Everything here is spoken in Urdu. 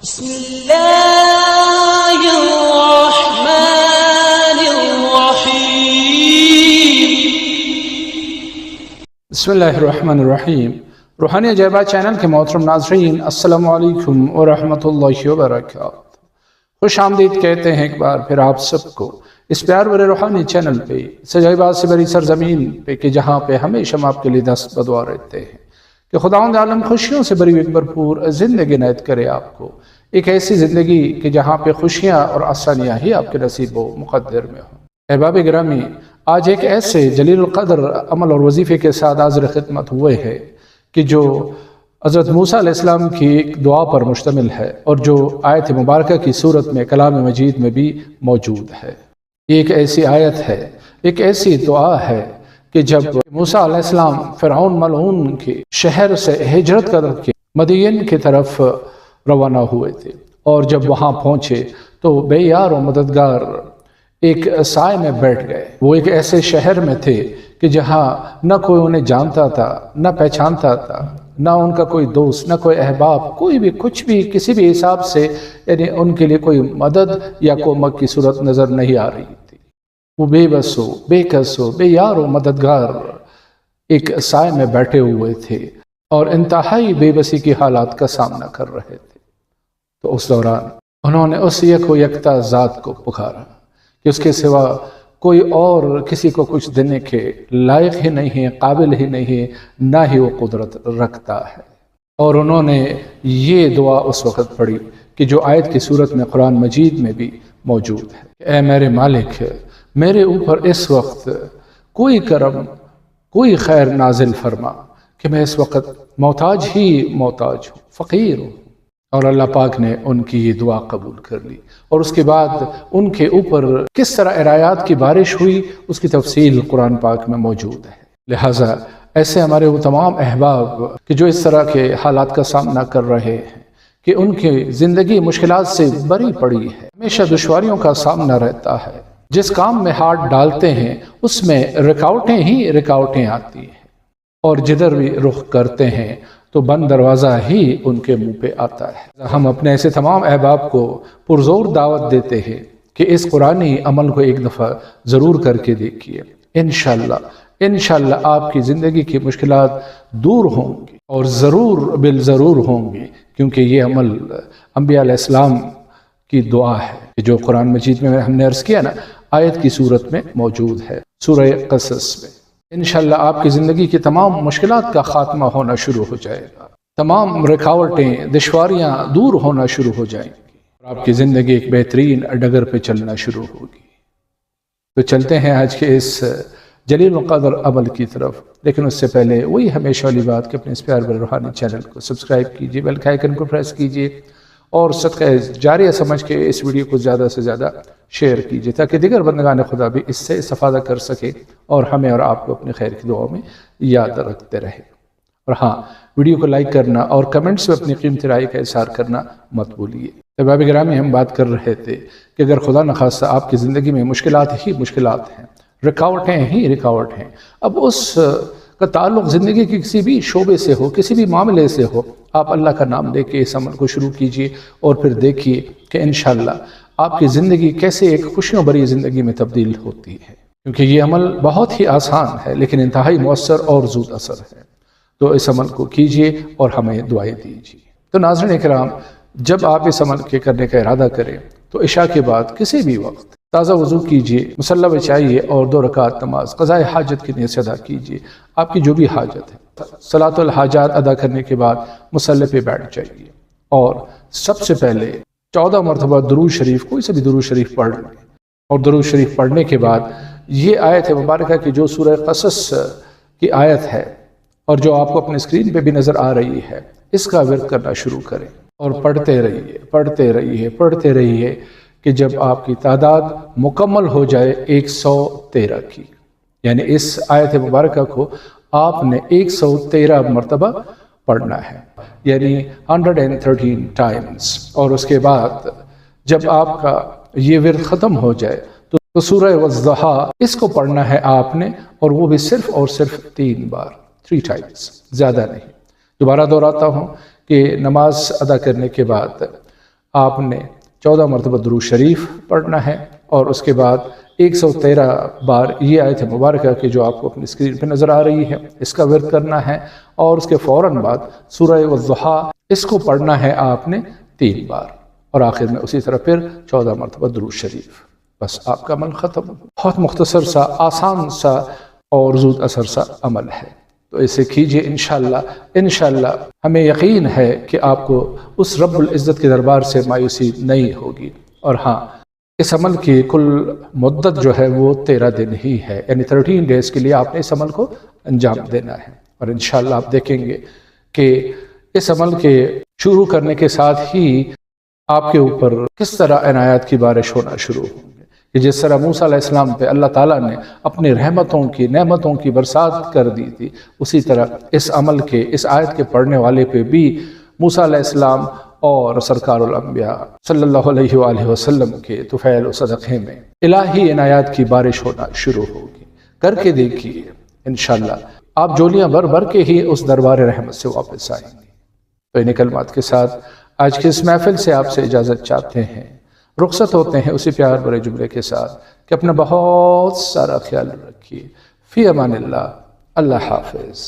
بسم اللہ الرحمن الرحیم۔ بسم اللہ الرحمن الرحیم۔ روحانی عجائبات چینل کے محترم ناظرین، السلام علیکم ورحمۃ اللہ وبرکاتہ۔ خوش آمدید کہتے ہیں ایک بار پھر آپ سب کو اس پیار بھرے روحانی چینل پہ، اس عجائبات سے بری سرزمین پہ کہ جہاں پہ ہمیشہ ہم آپ کے لیے دست بدعا رہتے ہیں کہ خداوند عالم خوشیوں سے بری ایک بھرپور زندگی عنایت کرے آپ کو، ایک ایسی زندگی کہ جہاں پہ خوشیاں اور آسانیاں ہی آپ کے نصیب و مقدر میں ہوں۔ احباب گرامی، آج ایک ایسے جلیل القدر عمل اور وظیفے کے ساتھ حاضر خدمت ہوئے ہیں کہ جو حضرت موسیٰ علیہ السلام کی ایک دعا پر مشتمل ہے اور جو آیت مبارکہ کی صورت میں کلام مجید میں بھی موجود ہے۔ یہ ایک ایسی آیت ہے، ایک ایسی دعا ہے کہ جب موسیٰ علیہ السلام فرعون ملعون کے شہر سے ہجرت کر کے مدین کی طرف روانہ ہوئے تھے، اور جب وہاں پہنچے تو بے یار و مددگار ایک سائے میں بیٹھ گئے۔ وہ ایک ایسے شہر میں تھے کہ جہاں نہ کوئی انہیں جانتا تھا، نہ پہچانتا تھا، نہ ان کا کوئی دوست، نہ کوئی احباب، کوئی بھی کچھ بھی کسی بھی حساب سے یعنی ان کے لیے کوئی مدد یا کومک کی صورت نظر نہیں آ رہی تھی۔ وہ بے بس ہو، بے کس ہو، بے یار و مددگار ایک سائے میں بیٹھے ہوئے تھے اور انتہائی بے بسی کی حالات کا سامنا کر رہے تھے۔ تو اس دوران انہوں نے اس یک و یکتا ذات کو پکارا کہ اس کے سوا کوئی اور کسی کو کچھ دینے کے لائق ہی نہیں ہے، قابل ہی نہیں ہے، نہ ہی وہ قدرت رکھتا ہے۔ اور انہوں نے یہ دعا اس وقت پڑھی کہ جو آیت کی صورت میں قرآن مجید میں بھی موجود ہے، اے میرے مالک، میرے اوپر اس وقت کوئی کرم، کوئی خیر نازل فرما کہ میں اس وقت محتاج ہوں، فقیر ہوں۔ اور اللہ پاک نے ان کی یہ دعا قبول کر لی، اور اس کے بعد ان کے اوپر کس طرح عنایات کی بارش ہوئی اس کی تفصیل قرآن پاک میں موجود ہے۔ لہٰذا ایسے ہمارے وہ تمام احباب کہ جو اس طرح کے حالات کا سامنا کر رہے ہیں کہ ان کی زندگی مشکلات سے بری پڑی ہے، ہمیشہ دشواریوں کا سامنا رہتا ہے، جس کام میں ہاتھ ڈالتے ہیں اس میں رکاوٹیں آتی ہیں، اور جدھر بھی رخ کرتے ہیں تو بند دروازہ ہی ان کے منہ پہ آتا ہے۔ ہم اپنے ایسے تمام احباب کو پرزور دعوت دیتے ہیں کہ اس قرآنی عمل کو ایک دفعہ ضرور کر کے دیکھیے، انشاءاللہ آپ کی زندگی کی مشکلات دور ہوں گی، اور ضرور بالضرور ہوں گی، کیونکہ یہ عمل انبیاء علیہ السلام کی دعا ہے جو قرآن مجید میں ہم نے عرض کیا نا، آیت کی صورت میں موجود ہے، سورہ قصص میں۔ انشاءاللہ آپ کی زندگی کی تمام مشکلات کا خاتمہ ہونا شروع ہو جائے گا، تمام رکاوٹیں، دشواریاں دور ہونا شروع ہو جائیں گی، اور آپ کی زندگی ایک بہترین ڈگر پہ چلنا شروع ہوگی۔ تو چلتے ہیں آج کے اس جلیل القدر عمل کی طرف، لیکن اس سے پہلے وہی ہمیشہ والی بات کہ اپنے اس پیار بھرے روحانی چینل کو سبسکرائب کیجئے، بیل کے آئیکن کو پریس کیجئے، اور صدقہ جاریہ سمجھ کے اس ویڈیو کو زیادہ سے زیادہ شیئر کیجئے تاکہ دیگر بندگان خدا بھی اس سے استفادہ کر سکے اور ہمیں اور آپ کو اپنے خیر کی دعاؤں میں یاد رکھتے رہے۔ اور ہاں، ویڈیو کو لائک کرنا اور کمنٹس میں اپنی قیمتی رائے کا اظہار کرنا مت بھولیے۔ احباب گرامی، ہم بات کر رہے تھے کہ اگر خدا نخواستہ آپ کی زندگی میں مشکلات ہیں، رکاوٹیں ہیں، اب اس کا تعلق زندگی کے کسی بھی شعبے سے ہو، کسی بھی معاملے سے ہو، آپ اللہ کا نام لے کے اس عمل کو شروع کیجئے اور پھر دیکھیے کہ انشاءاللہ آپ کی زندگی کیسے ایک خوشیوں بھری زندگی میں تبدیل ہوتی ہے، کیونکہ یہ عمل بہت ہی آسان ہے لیکن انتہائی مؤثر اور زود اثر ہے۔ تو اس عمل کو کیجئے اور ہمیں دعائیں دیجئے۔ تو ناظرین اکرام، جب آپ اس عمل کے کرنے کا ارادہ کریں تو عشاء کے بعد کسی بھی وقت تازہ وضو کیجئے، مصلی بچھائیے اور 2 رکعت نماز قضاء حاجت کی نیت سے ادا کیجئے، آپ کی جو بھی حاجت ہے۔ صلاۃ الحاجات ادا کرنے کے بعد مصلی پہ بیٹھ جائیے اور سب سے پہلے 14 مرتبہ درود شریف، کوئی سے بھی درود شریف پڑھ لیں، اور درود شریف پڑھنے کے بعد یہ آیت مبارکہ کی جو سورہ قصص کی آیت ہے اور جو آپ کو اپنے اسکرین پہ بھی نظر آ رہی ہے، اس کا ورد کرنا شروع کریں اور پڑھتے رہیے کہ جب آپ کی تعداد مکمل ہو جائے 113 کی، یعنی اس آیت مبارکہ کو آپ نے 113 مرتبہ پڑھنا ہے، یعنی 113 ٹائمز۔ اور اس کے بعد جب آپ کا یہ ورد ختم ہو جائے تو سورہ والضحیٰ اس کو پڑھنا ہے آپ نے، اور وہ بھی صرف اور صرف 3 بار، 3 ٹائمز، زیادہ نہیں۔ دوبارہ دہراتا ہوں کہ نماز ادا کرنے کے بعد آپ نے 14 مرتبہ درود شریف پڑھنا ہے، اور اس کے بعد 113 بار یہ آیت مبارکہ کہ جو آپ کو اپنی اسکرین پہ نظر آ رہی ہے اس کا ورد کرنا ہے، اور اس کے فوراً بعد سورہ والضحیٰ اس کو پڑھنا ہے آپ نے 3 بار، اور آخر میں اسی طرح پھر 14 مرتبہ درود شریف، بس آپ کا عمل ختم۔ بہت مختصر سا، آسان سا اور زود اثر سا عمل ہے، تو اسے کیجئے انشاءاللہ ہمیں یقین ہے کہ آپ کو اس رب العزت کے دربار سے مایوسی نہیں ہوگی۔ اور ہاں، اس عمل کی کل مدت جو ہے وہ 13 دن ہی ہے، یعنی 13 ڈیز کے لیے آپ نے اس عمل کو انجام دینا ہے، اور انشاءاللہ آپ دیکھیں گے کہ اس عمل کے شروع کرنے کے ساتھ ہی آپ کے اوپر کس طرح عنایات کی بارش ہونا شروع ہوں گے، کہ جس طرح موسیٰ علیہ السلام پہ اللہ تعالیٰ نے اپنی رحمتوں کی، نعمتوں کی برسات کر دی تھی، اسی طرح اس عمل کے، اس آیت کے پڑھنے والے پہ بھی موسیٰ علیہ السلام اور سرکار الانبیاء صلی اللہ علیہ وآلہ وسلم کے طفیل و صدقے میں الہی عنایات کی بارش ہونا شروع ہوگی۔ کر کے دیکھیے انشاءاللہ آپ جولیاں بھر بھر کے ہی اس دربار رحمت سے واپس آئیں گے۔ تو ان کلمات کے ساتھ آج کی اس محفل سے آپ سے اجازت چاہتے ہیں، رخصت ہوتے ہیں اسی پیار بھرے جملے کے ساتھ کہ اپنا بہت سارا خیال رکھیے۔ فی امان اللہ، اللہ حافظ۔